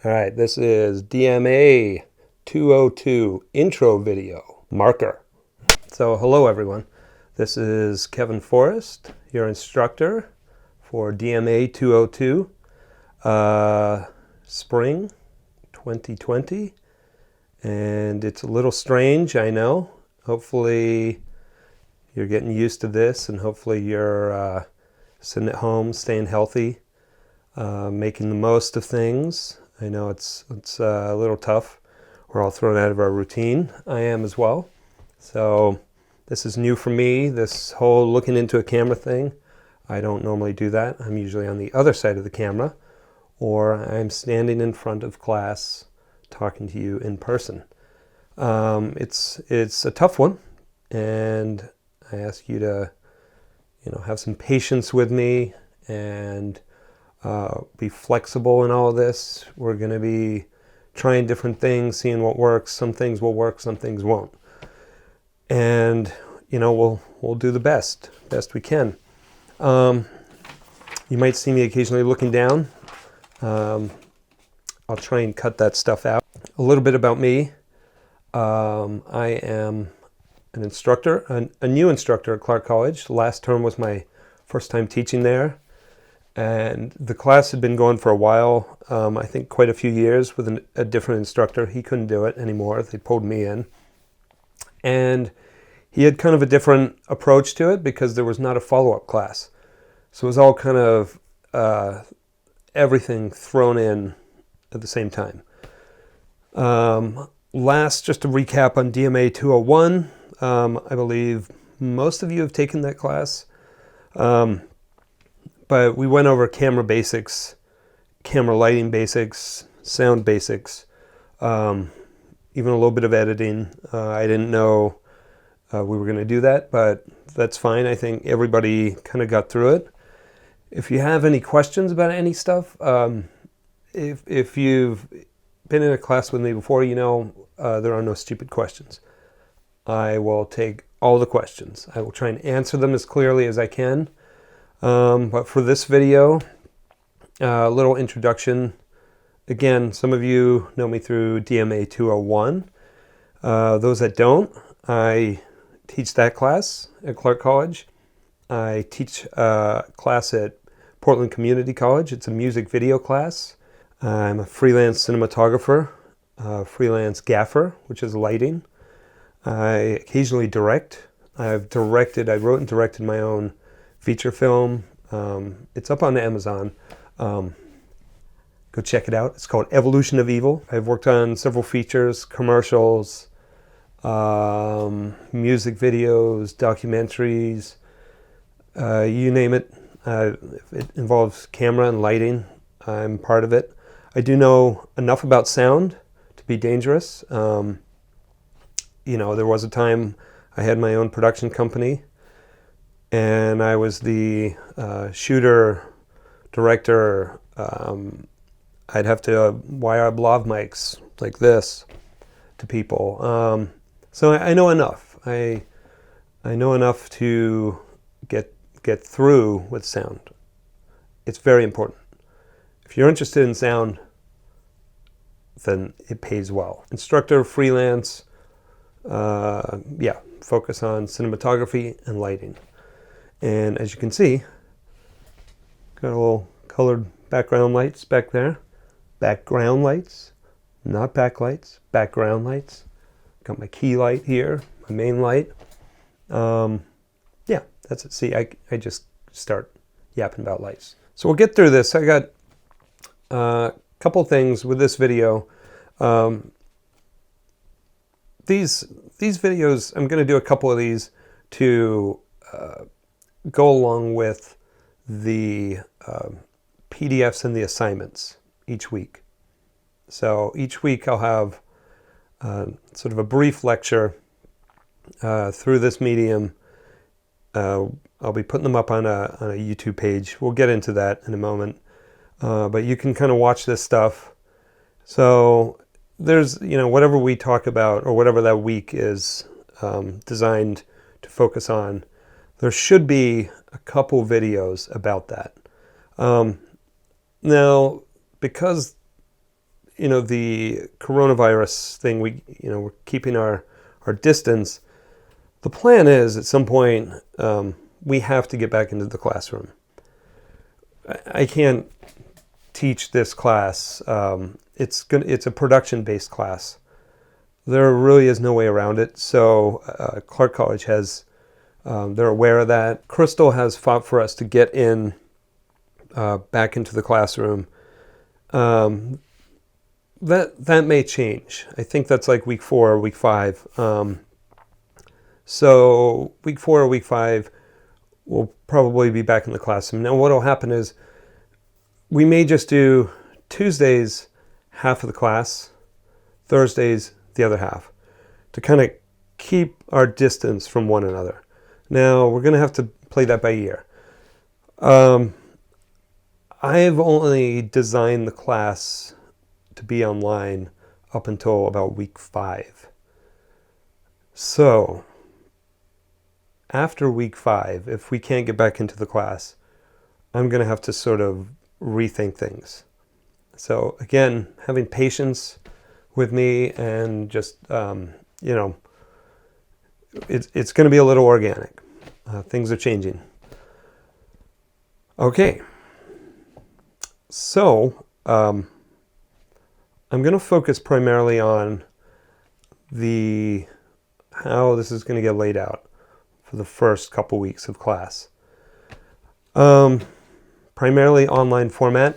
All right, this is DMA 202 intro video marker. So hello everyone. This is Kevin Forrest, your instructor for DMA 202, spring 2020. And it's a little strange, I know. Hopefully you're getting used to this, and hopefully you're sitting at home, staying healthy, making the most of things. I know it's a little tough. We're all thrown out of our routine. I am as well. So this is new for me, this whole looking into a camera thing. I don't normally do that. I'm usually on the other side of the camera, or I'm standing in front of class talking to you in person. It's a tough one, and I ask you to have some patience with me and be flexible in all of this. We're going to be trying different things, seeing what works. Some things will work, some things won't. And we'll do the best we can. You might see me occasionally looking down. I'll try and cut that stuff out. A little bit about me. I am an instructor, a new instructor at Clark College. Last term was my first time teaching there. And the class had been going for a while, I think quite a few years with a different instructor. He couldn't do it anymore. They pulled me in. And he had kind of a different approach to it because there was not a follow-up class. So it was all kind of everything thrown in at the same time. Just to recap on DMA 201, I believe most of you have taken that class. But we went over camera basics, camera lighting basics, sound basics, even a little bit of editing. I didn't know we were going to do that, but that's fine. I think everybody kind of got through it. If you have any questions about any stuff, if you've been in a class with me before, there are no stupid questions. I will take all the questions. I will try and answer them as clearly as I can. But for this video, a little introduction. Again, some of you know me through DMA 201. Those that don't, I teach that class at Clark College. I teach a class at Portland Community College. It's a music video class. I'm a freelance cinematographer, freelance gaffer, which is lighting. I occasionally direct. I wrote and directed my own feature film. It's up on Amazon. Go check it out. It's called Evolution of Evil. I've worked on several features, commercials, music videos, documentaries, you name it. If it involves camera and lighting, I'm part of it. I do know enough about sound to be dangerous. There was a time I had my own production company, and I was the shooter, director. I'd have to wire up lav mics like this to people. So I know enough. I know enough to get through with sound. It's very important. If you're interested in sound, then it pays well. Instructor, freelance, focus on cinematography and lighting. And as you can see, got a little colored background lights back there. Background lights, not backlights, background lights. Got my key light here, my main light. That's it. See, I just start yapping about lights. So we'll get through this. I got a couple things with this video. These videos, I'm going to do a couple of these to go along with the PDFs and the assignments each week. So each week I'll have sort of a brief lecture through this medium. I'll be putting them up on a YouTube page. We'll get into that in a moment. But you can kind of watch this stuff. So there's, whatever we talk about or whatever that week is designed to focus on, there should be a couple videos about that. Now, because the coronavirus thing, we're keeping our distance. The plan is at some point we have to get back into the classroom. I can't teach this class. It's a production-based class. There really is no way around it. So Clark College they're aware of that. Crystal has fought for us to get back into the classroom. That may change. I think that's like week 4 or week 5. So week 4 or week 5, we'll probably be back in the classroom. Now what will happen is we may just do Tuesdays half of the class, Thursdays the other half, to kind of keep our distance from one another. Now we're going to have to play that by ear. I've only designed the class to be online up until about week 5. So after week 5, if we can't get back into the class, I'm going to have to sort of rethink things. So again, having patience with me and just, it's going to be a little organic. Things are changing. Okay. So I'm going to focus primarily on how this is going to get laid out for the first couple weeks of class. Primarily online format.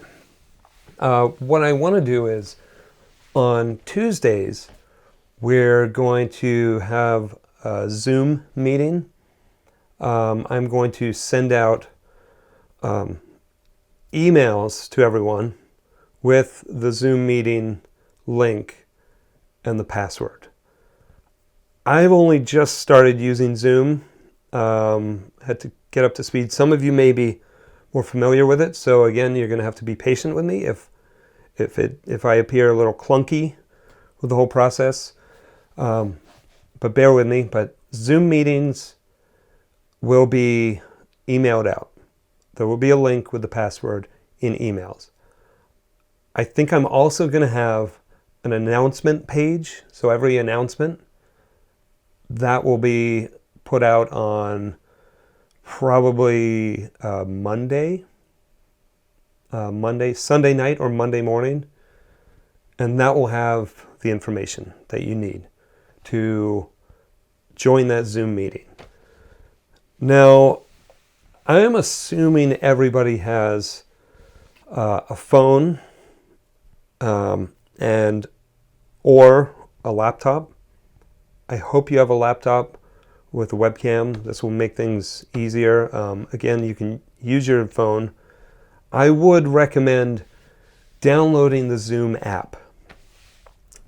What I want to do is on Tuesdays, we're going to have a Zoom meeting. I'm going to send out emails to everyone with the Zoom meeting link and the password. I've only just started using Zoom. Had to get up to speed. Some of you may be more familiar with it, so again, you're going to have to be patient with me if I appear a little clunky with the whole process. But bear with me. But Zoom meetings will be emailed out. There will be a link with the password in emails. I think I'm also going to have an announcement page. So every announcement, that will be put out on probably Sunday night or Monday morning. And that will have the information that you need to join that Zoom meeting. Now, I am assuming everybody has a phone or a laptop. I hope you have a laptop with a webcam. This will make things easier. Again, you can use your phone. I would recommend downloading the Zoom app.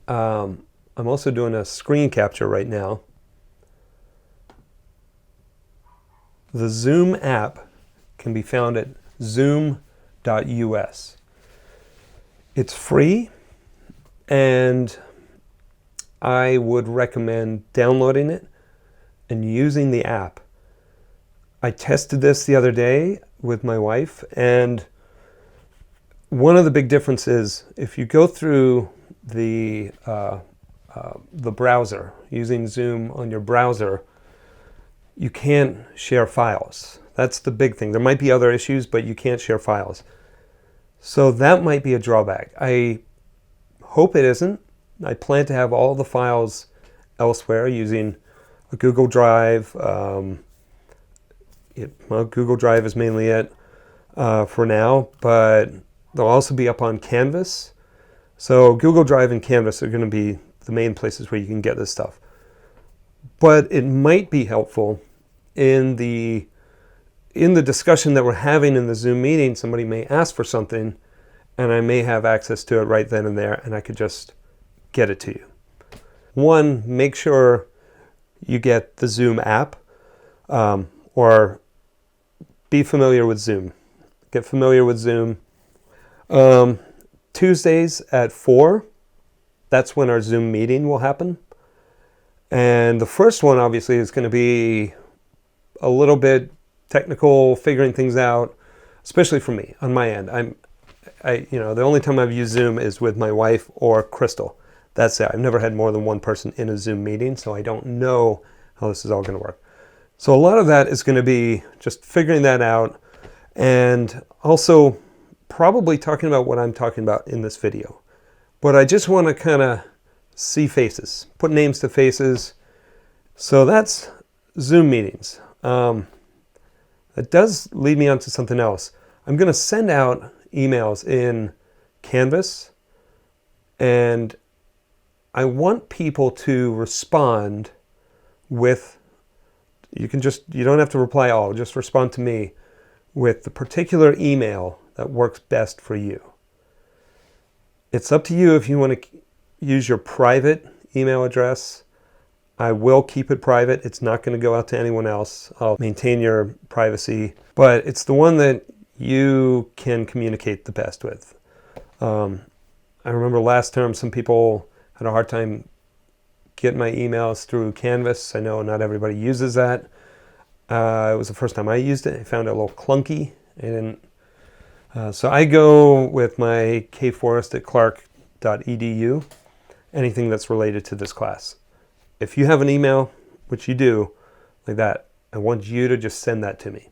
I'm also doing a screen capture right now. The Zoom app can be found at zoom.us. It's free, and I would recommend downloading it and using the app. I tested this the other day with my wife, and one of the big differences, if you go through the browser, using Zoom on your browser, you can't share files. That's the big thing. There might be other issues, but you can't share files. So that might be a drawback. I hope it isn't. I plan to have all the files elsewhere using a Google Drive. Google Drive is mainly it for now, but they'll also be up on Canvas. So Google Drive and Canvas are going to be the main places where you can get this stuff. But it might be helpful in the discussion that we're having in the Zoom meeting. Somebody may ask for something, and I may have access to it right then and there, and I could just get it to you. One, make sure you get the Zoom app, or be familiar with Zoom. Get familiar with Zoom. Tuesdays at 4, that's when our Zoom meeting will happen. And the first one, obviously, is going to be a little bit technical, figuring things out, especially for me, on my end. The only time I've used Zoom is with my wife or Crystal. That's it. I've never had more than one person in a Zoom meeting, so I don't know how this is all going to work. So a lot of that is going to be just figuring that out, and also probably talking about what I'm talking about in this video. But I just want to kind of see faces, put names to faces. So that's Zoom meetings. That does lead me on to something else. I'm going to send out emails in Canvas, and I want people to respond with, you don't have to reply all, just respond to me with the particular email that works best for you. It's up to you if you want to use your private email address. I will keep it private. It's not going to go out to anyone else. I'll maintain your privacy, but it's the one that you can communicate the best with. I remember last term some people had a hard time getting my emails through Canvas. I know not everybody uses that. It was the first time I used it. I found it a little clunky. So I go with my kforrest@clark.edu, anything that's related to this class. If you have an email, which you do, like that, I want you to just send that to me,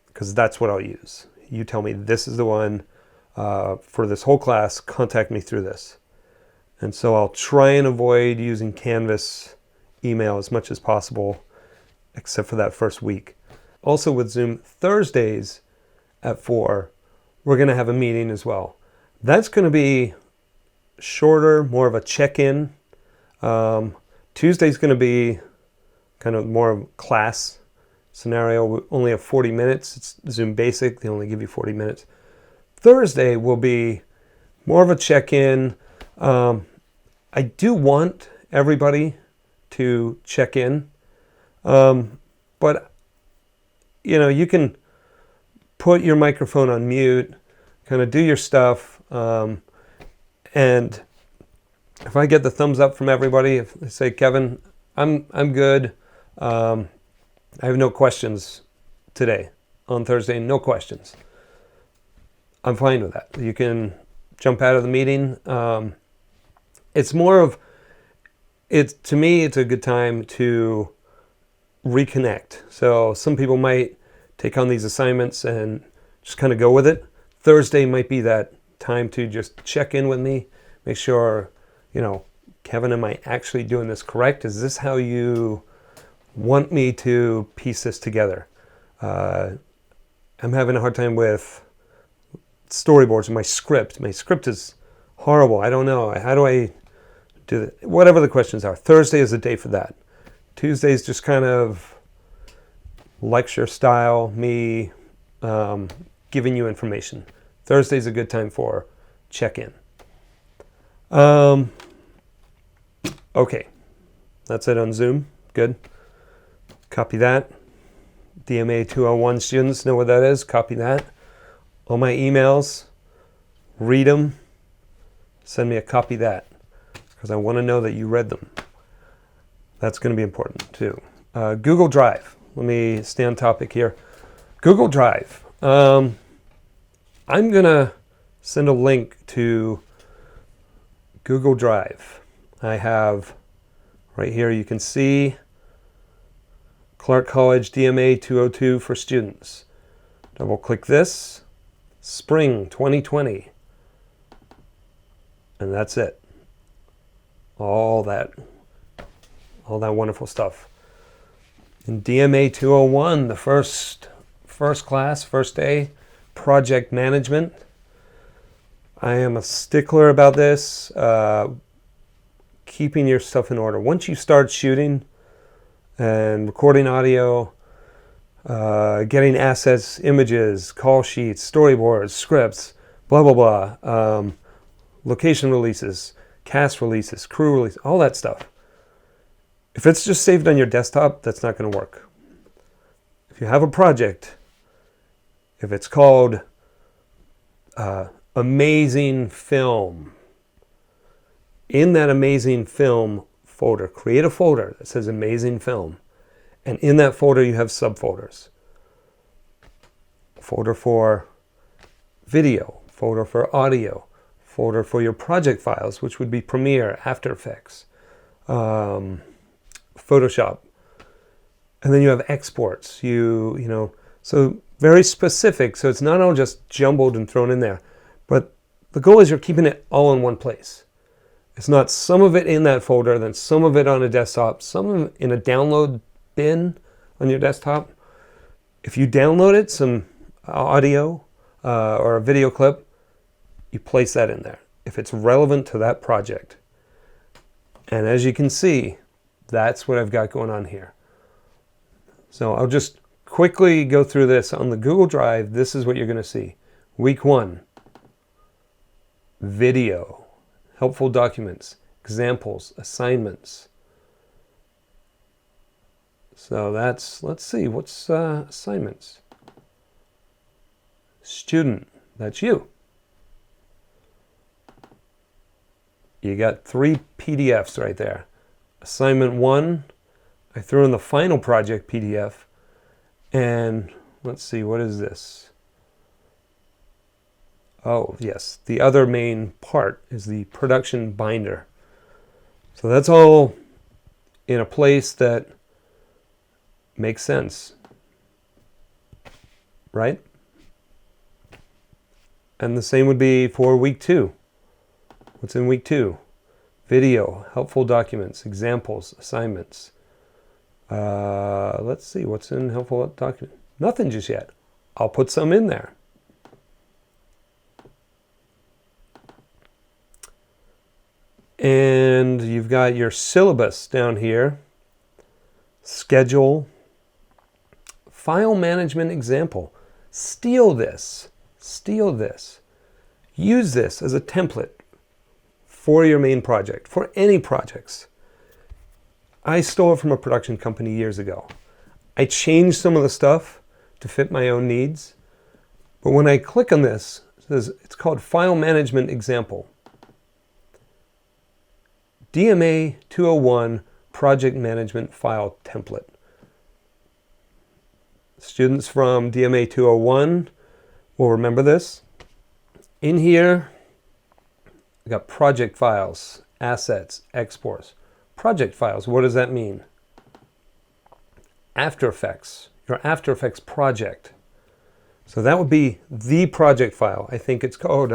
because that's what I'll use. You tell me this is the one for this whole class, contact me through this. And so I'll try and avoid using Canvas email as much as possible, except for that first week. Also with Zoom, Thursdays at 4, we're going to have a meeting as well. That's going to be shorter, more of a check-in. Tuesday's going to be kind of more of a class scenario. We only have 40 minutes. It's Zoom Basic. They only give you 40 minutes. Thursday will be more of a check-in. I do want everybody to check in. But, you can put your microphone on mute, kind of do your stuff. And if I get the thumbs up from everybody, if they say, Kevin, I'm good. I have no questions today. On Thursday, no questions. I'm fine with that. You can jump out of the meeting. It's more of, to me, it's a good time to reconnect. So some people might take on these assignments and just kind of go with it. Thursday might be that time to just check in with me, make sure, Kevin, am I actually doing this correct? Is this how you want me to piece this together? I'm having a hard time with storyboards and my script. My script is horrible. I don't know. How do I do that? Whatever the questions are. Thursday is the day for that. Tuesday is just kind of lecture style, me giving you information. Thursday is a good time for check-in. Okay, that's it on Zoom. Good. Copy that. DMA 201 students know what that is. Copy that. All my emails, read them. Send me a copy of that, because I want to know that you read them. That's going to be important too. Google Drive. Let me stay on topic here. Google Drive. I'm going to send a link to Google Drive. I have right here, you can see Clark College DMA 202 for students. Double click this. Spring 2020. And that's it. All that wonderful stuff. In DMA 201, the first class, first day, project management. I am a stickler about this, keeping your stuff in order. Once you start shooting and recording audio, getting assets, images, call sheets, storyboards, scripts, blah, blah, blah, location releases, cast releases, crew releases, all that stuff. If it's just saved on your desktop, that's not going to work. If you have a project, if it's called Amazing Film, in that Amazing Film folder, create a folder that says Amazing Film. And in that folder, you have subfolders. Folder for video, folder for audio, folder for your project files, which would be Premiere, After Effects, Photoshop. And then you have exports, so very specific. So it's not all just jumbled and thrown in there. But the goal is you're keeping it all in one place. It's not some of it in that folder, then some of it on a desktop, some of it in a download bin on your desktop. If you download it, some audio or a video clip, you place that in there if it's relevant to that project. And as you can see, that's what I've got going on here. So I'll just quickly go through this. On the Google Drive, this is what you're going to see. Week 1, video, helpful documents, examples, assignments. So that's, let's see, what's assignments? Student, that's you. You got 3 PDFs right there. Assignment 1, I threw in the final project PDF. And let's see, what is this? Oh, yes, the other main part is the production binder. So that's all in a place that makes sense, right? And the same would be for week 2. What's in week 2? Video, helpful documents, examples, assignments. Let's see, what's in helpful document? Nothing just yet. I'll put some in there. And you've got your syllabus down here. Schedule. File management example. Steal this. Steal this. Use this as a template for your main project, for any projects. I stole it from a production company years ago. I changed some of the stuff to fit my own needs. But when I click on this, it says it's called File Management Example. DMA 201 Project Management File Template. Students from DMA 201 will remember this. In here, we got project files, assets, exports. Project files, what does that mean? After Effects, your After Effects project. So that would be the project file. I think it's called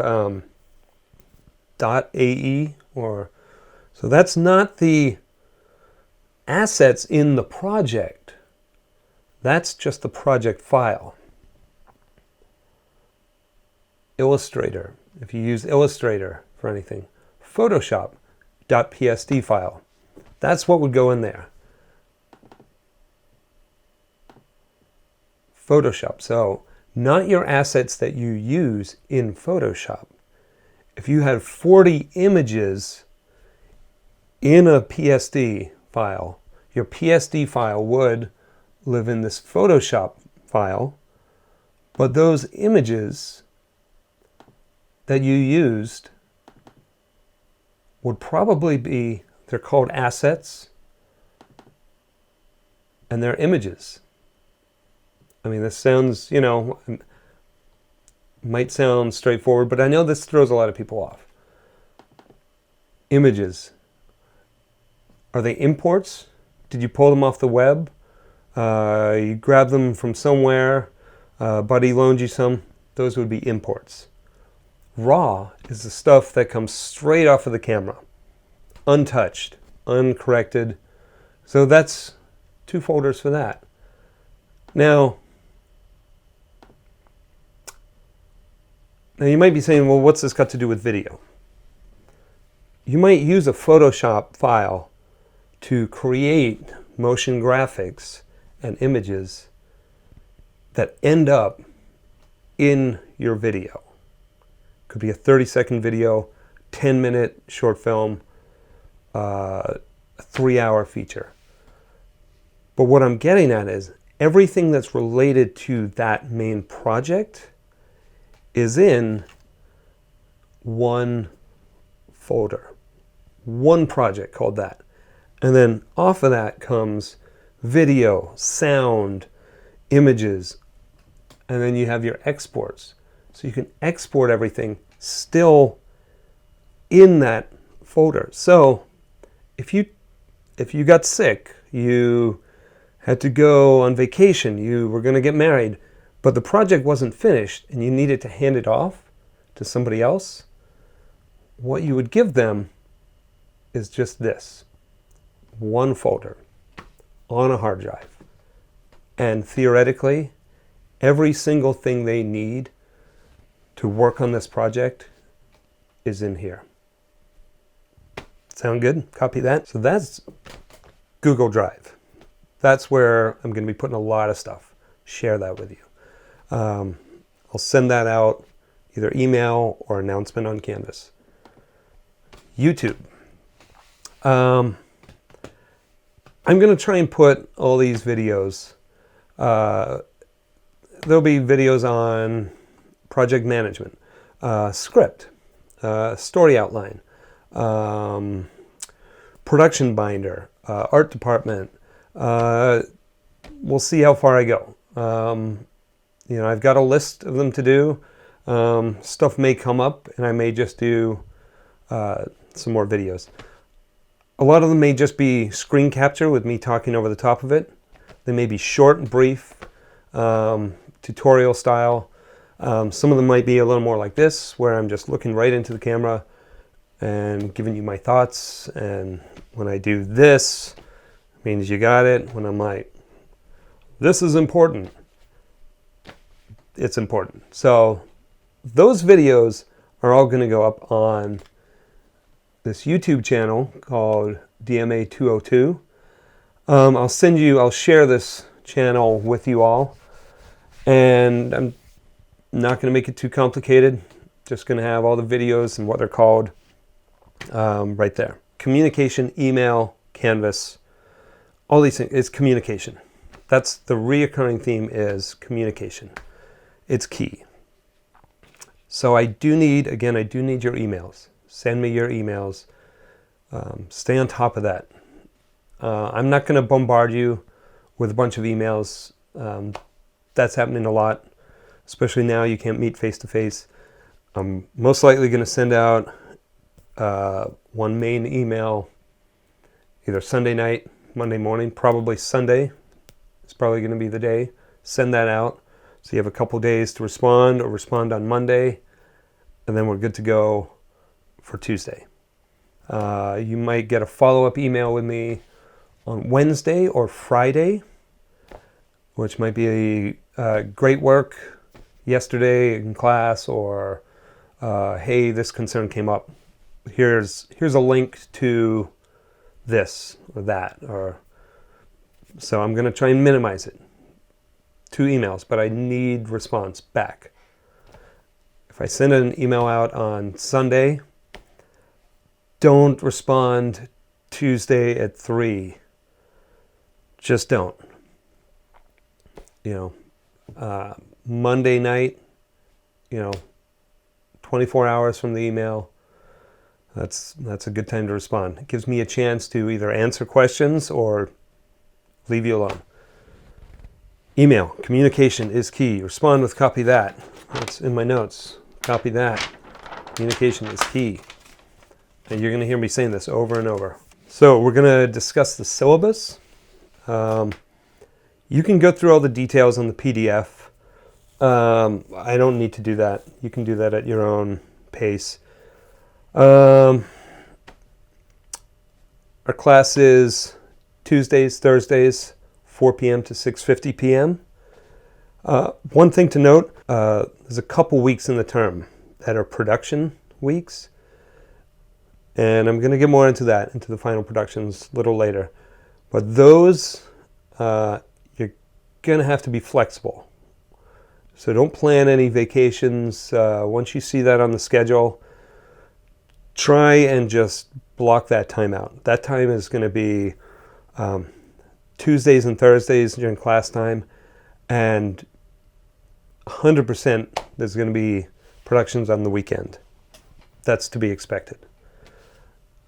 .ae or so that's not the assets in the project. That's just the project file. Illustrator, if you use Illustrator for anything. Photoshop, .psd file. That's what would go in there. Photoshop, so not your assets that you use in Photoshop. If you had 40 images in a PSD file, your PSD file would live in this Photoshop file, but those images that you used would probably be, they're called assets, and they're images. I mean, this sounds, might sound straightforward, but I know this throws a lot of people off. Images. Are they imports? Did you pull them off the web? You grabbed them from somewhere, buddy loaned you some? Those would be imports. RAW is the stuff that comes straight off of the camera. Untouched, uncorrected. So that's 2 folders for that. Now you might be saying, well, what's this got to do with video? You might use a Photoshop file to create motion graphics and images that end up in your video. Could be a 30-second video, 10-minute short film, a 3-hour feature. But what I'm getting at is everything that's related to that main project is in one folder, one project called that. And then off of that comes video, sound, images, and then you have your exports. So you can export everything still in that folder. So if you got sick, you had to go on vacation, you were going to get married, but the project wasn't finished and you needed to hand it off to somebody else, what you would give them is just this, one folder on a hard drive. And theoretically, every single thing they need to work on this project is in here. Sound good? Copy that. So that's Google Drive. That's where I'm going to be putting a lot of stuff. Share that with you. I'll send that out either email or announcement on Canvas. YouTube. I'm going to try and put all these videos. There'll be videos on project management, script, story outline, production binder, art department. We'll see how far I go. I've got a list of them to do. Stuff may come up and I may just do some more videos. A lot of them may just be screen capture with me talking over the top of it. They may be short and brief, tutorial style. Some of them might be a little more like this, where I'm just looking right into the camera and giving you my thoughts. And when I do this, it means you got it. When I'm like, this is important, it's important. So those videos are all going to go up on this YouTube channel called DMA 202. I'll share this channel with you all, and I'm not going to make it too complicated. Just going to have all the videos and what they're called right there. Communication, email, Canvas, all these things. It's communication. That's the reoccurring theme, is communication. It's key. So I do need your emails. Send me your emails. Stay on top of that. I'm not going to bombard you with a bunch of emails. That's happening a lot, especially now you can't meet face to face. I'm most likely going to send out one main email either Sunday night, Monday morning, probably Sunday. It's probably going to be the day. Send that out. So you have a couple days to respond, or respond on Monday, and then we're good to go for Tuesday. You might get a follow-up email with me on Wednesday or Friday, which might be great work yesterday in class, or hey, this concern came up. Here's a link to this or that, or so I'm going to try and minimize it. 2 emails, but I need response back. If I send an email out on Sunday, don't respond Tuesday at 3. Just don't. Monday night, 24 hours from the email, that's a good time to respond. It gives me a chance to either answer questions or leave you alone. Email, communication is key. Respond with copy that. That's in my notes. Copy that. Communication is key. And you're going to hear me saying this over and over. So we're going to discuss the syllabus. You can go through all the details on the PDF. I don't need to do that. You can do that at your own pace. Our class is Tuesdays, Thursdays, 4 p.m. to 6:50 p.m. One thing to note, there's a couple weeks in the term that are production weeks. And I'm going to get more into that, into the final productions a little later. But those, you're going to have to be flexible. So don't plan any vacations. Once you see that on the schedule, try and just block that time out. That time is going to be Tuesdays and Thursdays during class time, and 100% there's going to be productions on the weekend. That's to be expected.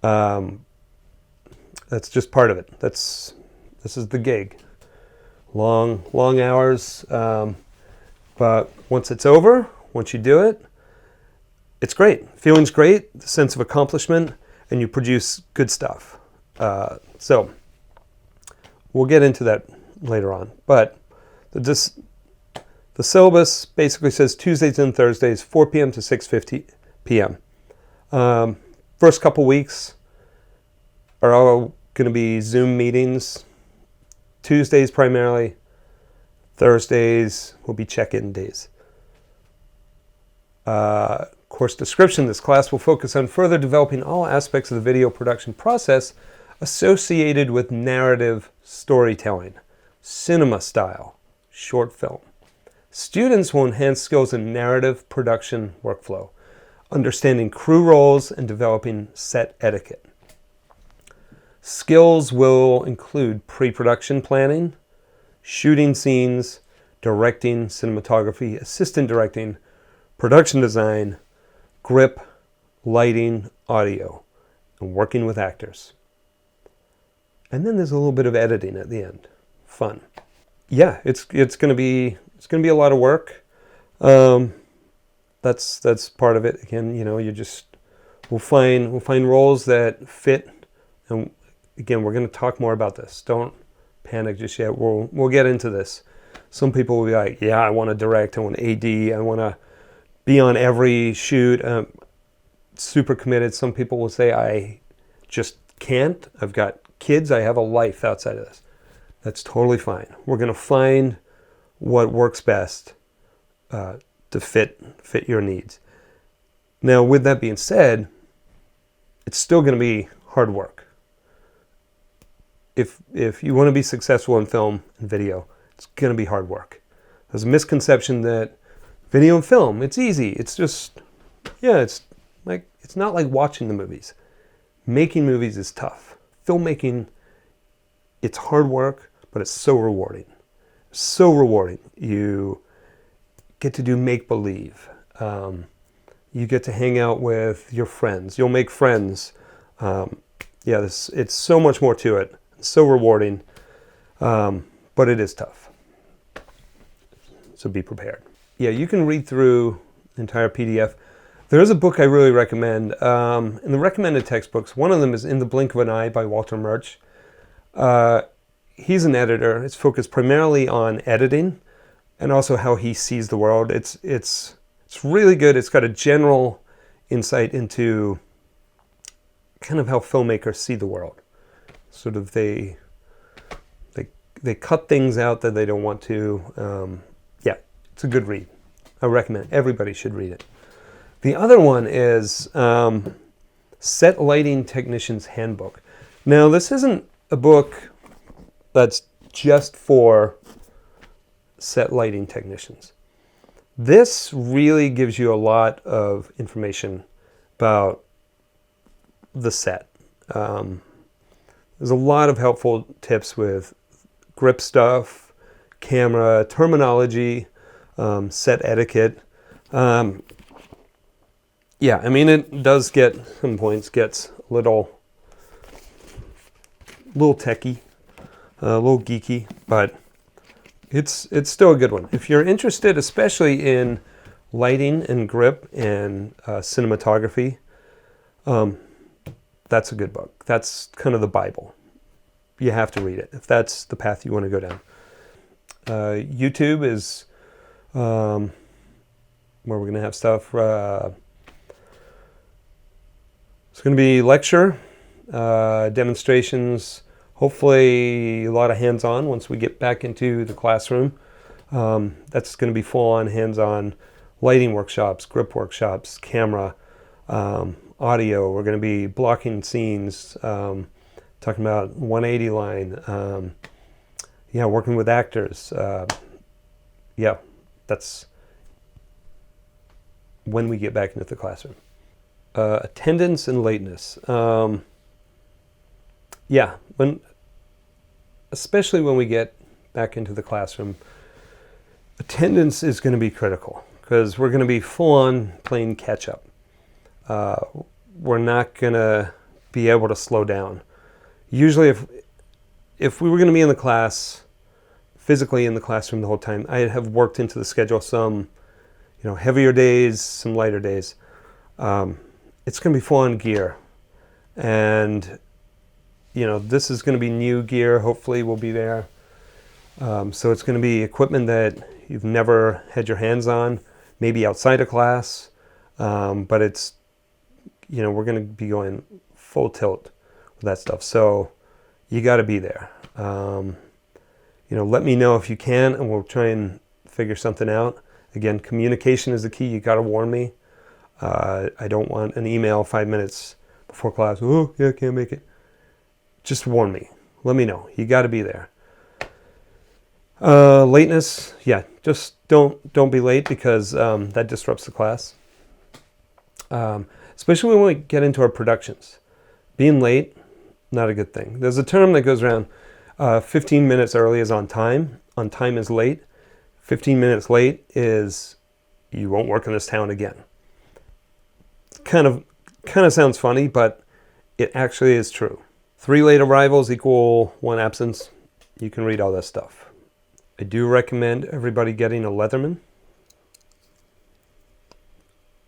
That's just part of it. This is the gig. Long hours, but once it's over, Once you do it, it's great. Feeling's great, the sense of accomplishment, and you produce good stuff. So we'll get into that later on. But the syllabus basically says Tuesdays and Thursdays, 4 p.m. to 6:50 p.m. First couple weeks are all going to be Zoom meetings. Tuesdays primarily. Thursdays will be check-in days. Course description. This class will focus on further developing all aspects of the video production process associated with narrative storytelling, cinema style, short film. Students will enhance skills in narrative production workflow, understanding crew roles, and developing set etiquette. Skills will include pre-production planning, shooting scenes, directing, cinematography, assistant directing, production design, grip, lighting, audio, and working with actors. And then there's a little bit of editing at the end. Fun. Yeah, it's going to be a lot of work. That's part of it. Again, we'll find roles that fit. And again, we're going to talk more about this. Don't panic just yet. We'll get into this. Some people will be like, yeah, I want to direct, I want to AD, I want to be on every shoot, super committed. Some people will say, I just can't. I've got kids. I have a life outside of this. That's totally fine. We're going to find what works best to fit your needs. Now, with that being said, it's still going to be hard work. If you want to be successful in film and video, it's going to be hard work. There's a misconception that video and film, it's easy. It's just, it's not like watching the movies. Making movies is tough. Filmmaking, it's hard work, but it's so rewarding. So rewarding. You get to do make-believe. You get to hang out with your friends. You'll make friends. It's so much more to it. It's so rewarding, but it is tough. So be prepared. Yeah, you can read through the entire PDF. There is a book I really recommend. In the recommended textbooks, one of them is In the Blink of an Eye by Walter Murch. He's an editor. It's focused primarily on editing and also how he sees the world. It's really good. It's got a general insight into kind of how filmmakers see the world. Sort of they cut things out that they don't want to. It's a good read. I recommend it. Everybody should read it. The other one is Set Lighting Technician's Handbook. Now, this isn't a book that's just for set lighting technicians. This really gives you a lot of information about the set. There's a lot of helpful tips with grip stuff, camera, terminology, set etiquette. It does get, some points, gets a little techie, a little geeky, but it's still a good one. If you're interested, especially in lighting and grip and cinematography, that's a good book. That's kind of the Bible. You have to read it if that's the path you want to go down. YouTube is where we're going to have stuff. It's going to be lecture, demonstrations, hopefully a lot of hands-on once we get back into the classroom. That's going to be full-on hands-on lighting workshops, grip workshops, camera, audio. We're going to be blocking scenes, talking about 180 line, working with actors. That's when we get back into the classroom. Attendance and lateness. Especially when we get back into the classroom, attendance is going to be critical because we're going to be full on playing catch up. We're not going to be able to slow down. Usually if we were going to be in the class, physically in the classroom the whole time, I'd have worked into the schedule some, heavier days, some lighter days. It's going to be full on gear. And, this is going to be new gear. Hopefully we'll be there. So it's going to be equipment that you've never had your hands on, maybe outside of class. But it's, we're going to be going full tilt with that stuff. So you got to be there. Let me know if you can, and we'll try and figure something out. Again, communication is the key. You got to warn me. I don't want an email 5 minutes before class. Oh, yeah, can't make it. Just warn me. Let me know. You got to be there. Lateness, yeah, just don't be late, because that disrupts the class. Especially when we get into our productions. Being late, not a good thing. There's a term that goes around, 15 minutes early is on time. On time is late. 15 minutes late is you won't work in this town again. Kind of sounds funny, but it actually is true. 3 late arrivals equal 1 absence. You can read all that stuff. I do recommend everybody getting a Leatherman.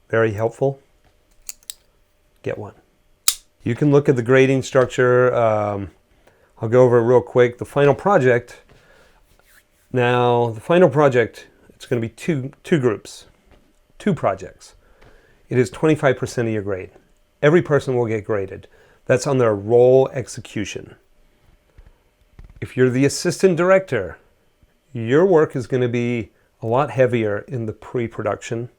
Very helpful. Get one. You can look at the grading structure. I'll go over it real quick. The final project. Now, the final project, it's going to be two groups, 2 projects. It is 25% of your grade. Every person will get graded. That's on their role execution. If you're the assistant director, your work is going to be a lot heavier in the pre-production.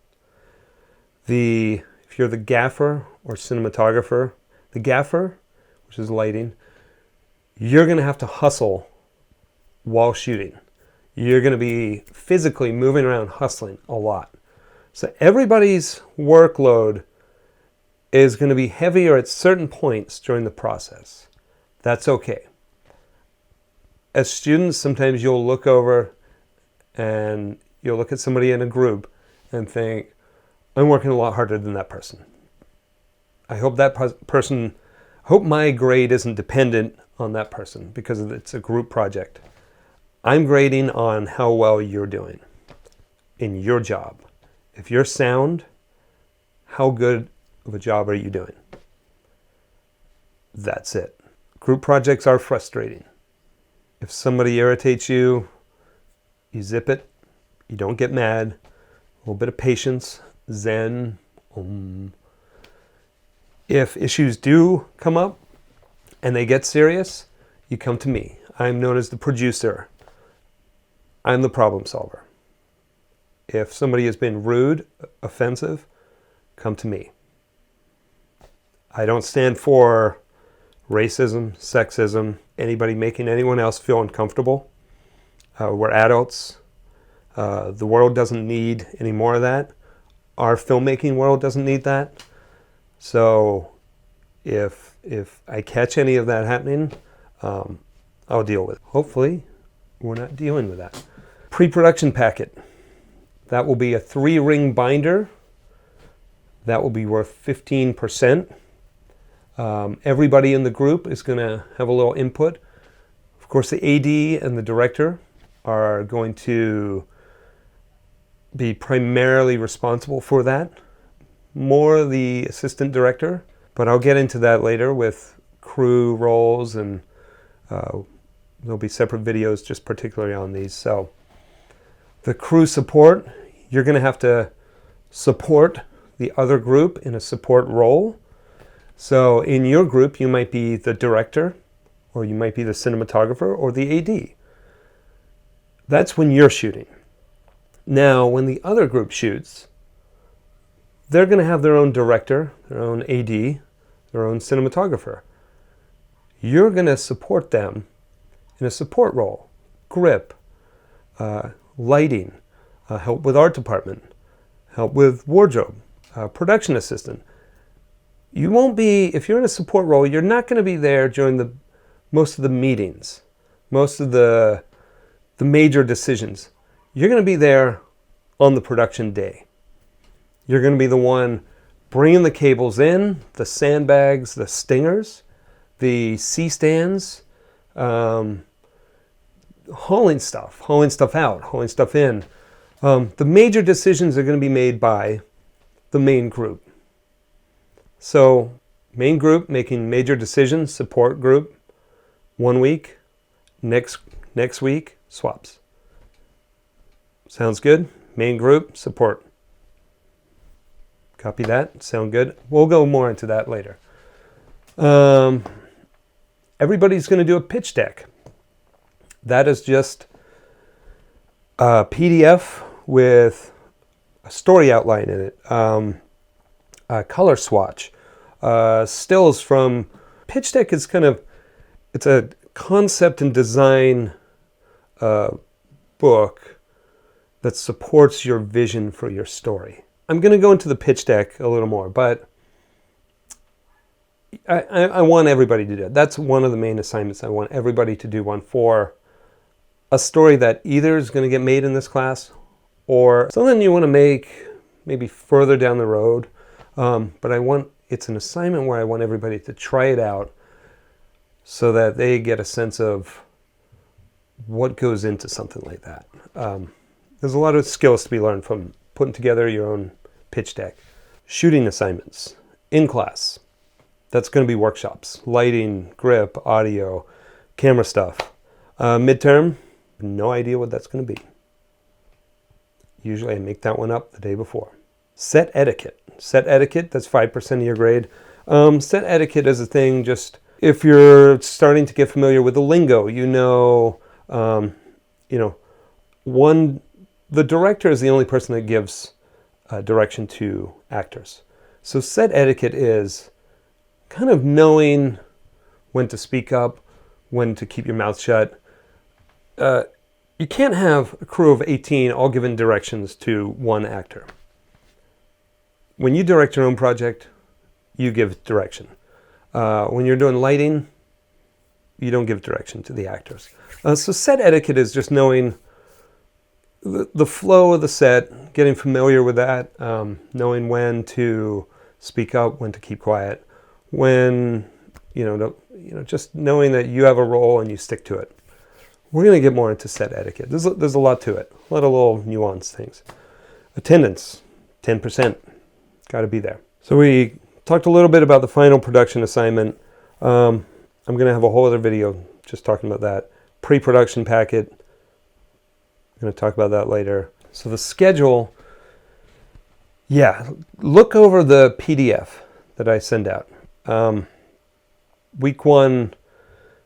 If you're the gaffer or cinematographer, the gaffer, which is lighting, you're going to have to hustle while shooting. You're going to be physically moving around, hustling a lot. So everybody's workload is going to be heavier at certain points during the process. That's okay. As students, sometimes you'll look over and you'll look at somebody in a group and think, I'm working a lot harder than that person. I hope that person, hope my grade isn't dependent on that person because it's a group project. I'm grading on how well you're doing in your job. If you're sound, how good of a job are you doing? That's it. Group projects are frustrating. If somebody irritates you, you zip it. You don't get mad. A little bit of patience, zen. If issues do come up and they get serious, you come to me. I'm known as the producer. I'm the problem solver. If somebody has been rude, offensive, come to me. I don't stand for racism, sexism, anybody making anyone else feel uncomfortable. We're adults. The world doesn't need any more of that. Our filmmaking world doesn't need that. So if I catch any of that happening, I'll deal with it. Hopefully, we're not dealing with that. Pre-production packet. That will be a 3-ring binder. That will be worth 15%. Everybody in the group is going to have a little input. Of course, the AD and the director are going to be primarily responsible for that. More the assistant director, but I'll get into that later with crew roles, and there'll be separate videos just particularly on these. So the crew support, you're going to have to support the other group in a support role. So in your group, you might be the director, or you might be the cinematographer, or the AD. That's when you're shooting. Now, when the other group shoots, they're going to have their own director, their own AD, their own cinematographer. You're going to support them in a support role, grip, lighting, help with art department, help with wardrobe, production assistant. You won't be, if you're in a support role, you're not going to be there during most of the meetings, most of the major decisions. You're going to be there on the production day. You're going to be the one bringing the cables in, the sandbags, the stingers, the C-stands, hauling stuff out, hauling stuff in, The major decisions are going to be made by the main group. So main group making major decisions, support group, 1 week, next week, swaps. Sounds good? Main group, support. Copy that, sound good? We'll go more into that later. Everybody's going to do a pitch deck. That is just a PDF with a story outline in it, a color swatch, stills from... Pitch deck is it's a concept and design book that supports your vision for your story. I'm going to go into the pitch deck a little more, but I want everybody to do it. That's one of the main assignments. I want everybody to do one for a story that either is going to get made in this class or something you want to make maybe further down the road. But it's an assignment where I want everybody to try it out so that they get a sense of what goes into something like that. There's a lot of skills to be learned from putting together your own pitch deck. Shooting assignments in class. That's going to be workshops. Lighting, grip, audio, camera stuff. Midterm, no idea what that's going to be. Usually I make that one up the day before. Set etiquette. Set etiquette, that's 5% of your grade. Set etiquette is a thing just if you're starting to get familiar with the lingo, the director is the only person that gives direction to actors. So set etiquette is kind of knowing when to speak up, when to keep your mouth shut. You can't have a crew of 18 all giving directions to one actor. When you direct your own project, you give direction. When you're doing lighting, you don't give direction to the actors. So set etiquette is just knowing the flow of the set, getting familiar with that, knowing when to speak up, when to keep quiet, when, just knowing that you have a role and you stick to it. We're going to get more into set etiquette. There's a lot to it, a lot of little nuanced things. Attendance, 10%, got to be there. So we talked a little bit about the final production assignment. I'm going to have a whole other video just talking about that. Pre-production packet, I'm going to talk about that later. So the schedule, look over the PDF that I send out. Week 1,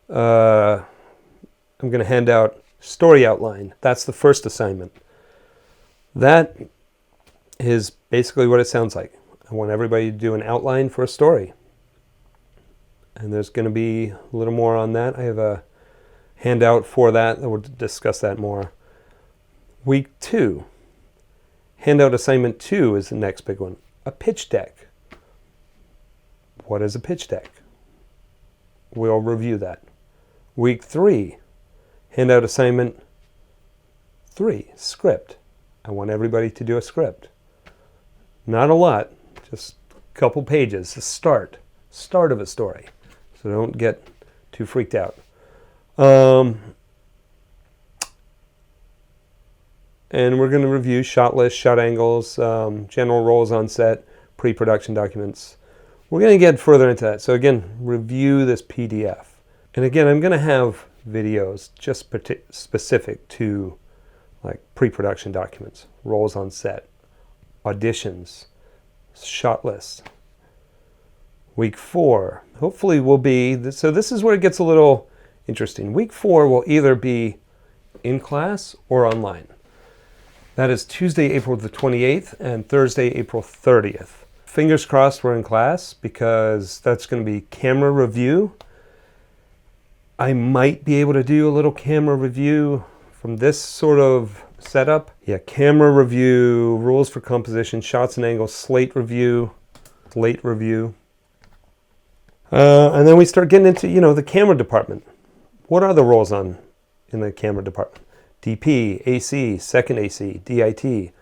I'm going to hand out story outline. That's the first assignment. That is basically what it sounds like. I want everybody to do an outline for a story. And there's going to be a little more on that. I have a handout for that. We'll discuss that more. Week 2, handout assignment 2 is the next big one. A pitch deck. What is a pitch deck? We'll review that. Week 3, handout assignment 3, script. I want everybody to do a script. Not a lot, just a couple pages, the start of a story. So don't get too freaked out. And we're going to review shot list, shot angles, general roles on set, pre-production documents. We're going to get further into that. So again, review this PDF. And again, I'm going to have videos just specific to like pre-production documents, roles on set, auditions, shot lists. Week 4, hopefully will be, so this is where it gets a little interesting. Week 4 will either be in class or online. That is Tuesday, April the 28th and Thursday, April 30th. Fingers crossed we're in class because that's going to be camera review. I might be able to do a little camera review from this sort of setup. Yeah, camera review, rules for composition, shots and angles, slate review. And then we start getting into, the camera department. What are the roles in the camera department? DP, AC, second AC, DIT.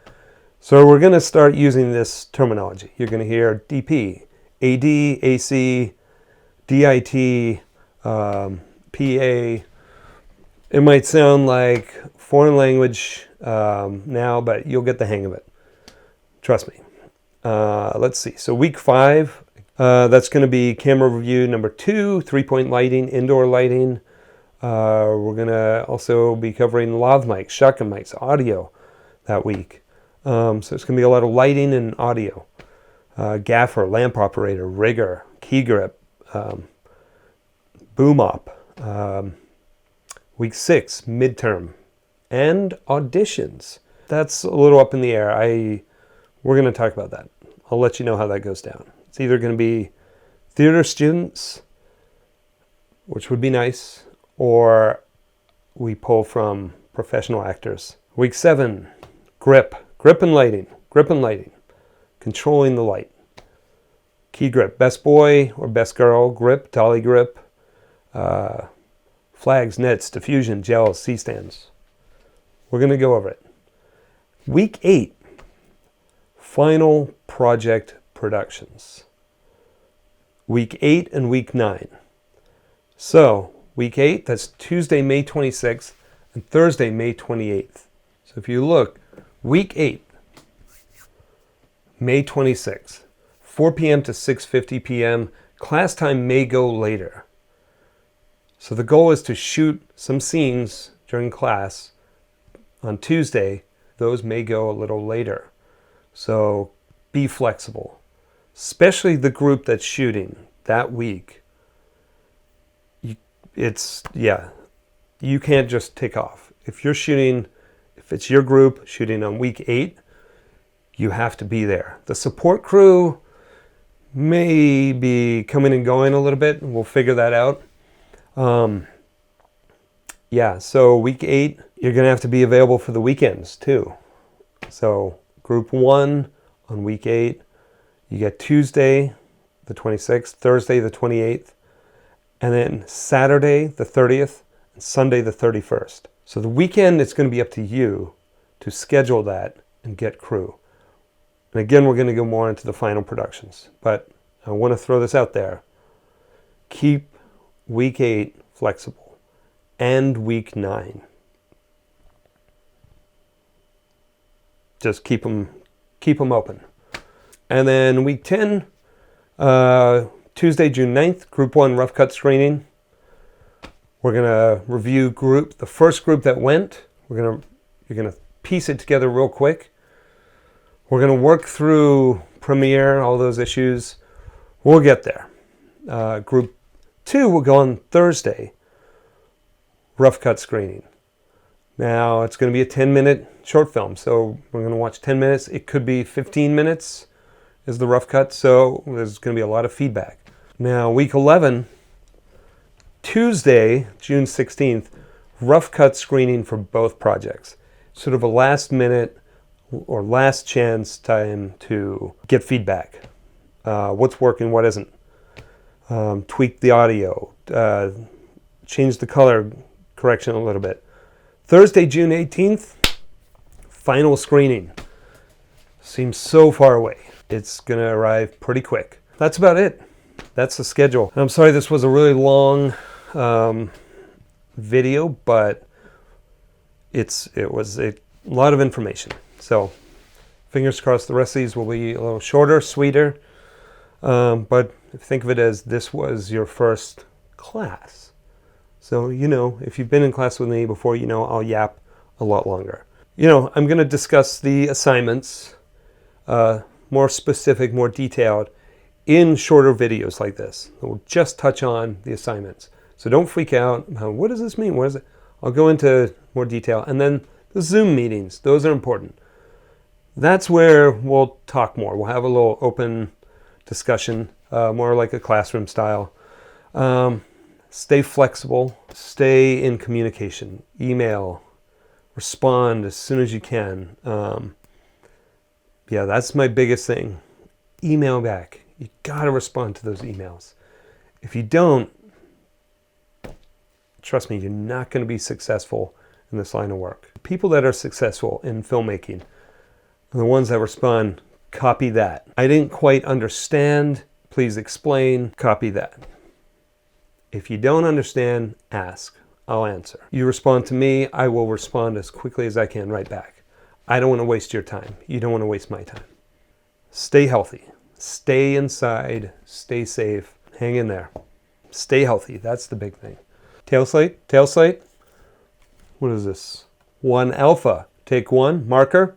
So we're going to start using this terminology. You're going to hear DP, AD, AC, DIT, PA. It might sound like foreign language now, but you'll get the hang of it. Trust me. Let's see. So week 5, that's going to be camera review number 2, 3-point lighting, indoor lighting. We're going to also be covering lav mics, shotgun mics, audio that week. So it's going to be a lot of lighting and audio. Gaffer, lamp operator, rigger, key grip, boom op. Week 6, midterm, and auditions. That's a little up in the air. We're going to talk about that. I'll let you know how that goes down. It's either going to be theater students, which would be nice, or we pull from professional actors. Week 7, grip and lighting, controlling the light. Key grip, best boy or best girl, grip, dolly grip, flags, nets, diffusion, gels, C-stands. We're going to go over it. Week 8, final project productions. Week 8 and week 9. So, week 8, that's Tuesday, May 26th, and Thursday, May 28th. So if you look, week 8, May 26th, 4 p.m. to 6:50 p.m. Class time may go later. So the goal is to shoot some scenes during class on Tuesday. Those may go a little later. So be flexible, especially the group that's shooting that week. You can't just take off. If it's your group shooting on week 8, you have to be there. The support crew may be coming and going a little bit, and we'll figure that out. So week 8, you're going to have to be available for the weekends too. So group 1 on week 8, you get Tuesday the 26th, Thursday the 28th, and then Saturday the 30th, and Sunday the 31st. So the weekend, it's going to be up to you to schedule that and get crew. And again, we're going to go more into the final productions. But I want to throw this out there. Keep week 8 flexible and week 9. Just keep them open. And then week 10, Tuesday, June 9th, group 1 rough cut screening. We're going to review the first group that went. You're going to piece it together real quick. We're going to work through Premiere, all those issues. We'll get there. Group 2 will go on Thursday, rough cut screening. Now, it's going to be a 10-minute short film, so we're going to watch 10 minutes. It could be 15 minutes is the rough cut, so there's going to be a lot of feedback. Now, week 11, Tuesday, June 16th, rough cut screening for both projects. Sort of a last minute or last chance time to get feedback. What's working, what isn't. Tweak the audio, change the color correction a little bit. Thursday, June 18th, final screening. Seems so far away. It's going to arrive pretty quick. That's about it. That's the schedule. I'm sorry this was a really long video, but it was a lot of information. So fingers crossed the rest of these will be a little shorter, sweeter. But think of it as this was your first class. So, if you've been in class with me before, I'll yap a lot longer. I'm going to discuss the assignments, more specific, more detailed, in shorter videos like this. We'll just touch on the assignments. So don't freak out. What does this mean? What is it? I'll go into more detail. And then the Zoom meetings, those are important. That's where we'll talk more. We'll have a little open discussion, more like a classroom style. Stay flexible. Stay in communication. Email. Respond as soon as you can. That's my biggest thing. Email back. You got to respond to those emails. If you don't, trust me, you're not going to be successful in this line of work. People that are successful in filmmaking are the ones that respond, copy that. I didn't quite understand. Please explain. Copy that. If you don't understand, ask. I'll answer. You respond to me, I will respond as quickly as I can right back. I don't want to waste your time. You don't want to waste my time. Stay healthy. Stay inside. Stay safe. Hang in there. Stay healthy. That's the big thing. Tail slate. Tail slate. What is this? 1 alpha. Take 1. Marker.